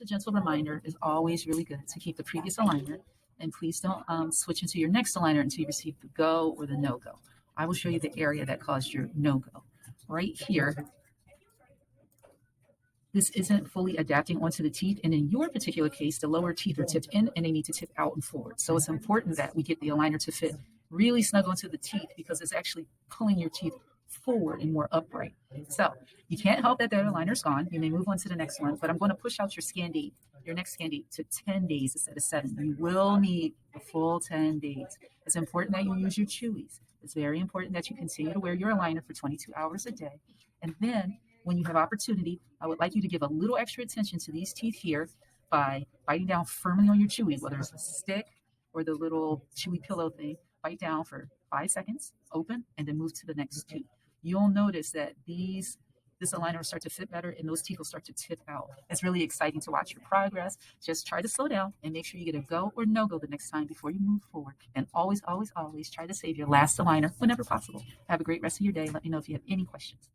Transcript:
a gentle reminder, it's always really good to keep the previous aligner, and please don't switch into your next aligner until you receive the go or the no-go. I will show you the area that caused your no-go. Right here, this isn't fully adapting onto the teeth, and in your particular case, the lower teeth are tipped in and they need to tip out and forward. So it's important that we get the aligner to fit really snug onto the teeth because it's actually pulling your teeth forward and more upright. So you can't help that aligner's gone. You may move on to the next one, but I'm going to push out your next scan date to 10 days instead of 7. You will need the full 10 days. It's important that you use your chewies. It's very important that you continue to wear your aligner for 22 hours a day. And then when you have opportunity, I would like you to give a little extra attention to these teeth here by biting down firmly on your chewy, whether it's a stick or the little chewy pillow thing. Bite down for 5 seconds, open, and then move to the next tooth. You'll notice that this aligner will start to fit better and those teeth will start to tip out. It's really exciting to watch your progress. Just try to slow down and make sure you get a go or no-go the next time before you move forward. And always, always, always try to save your last aligner whenever possible. Have a great rest of your day. Let me know if you have any questions.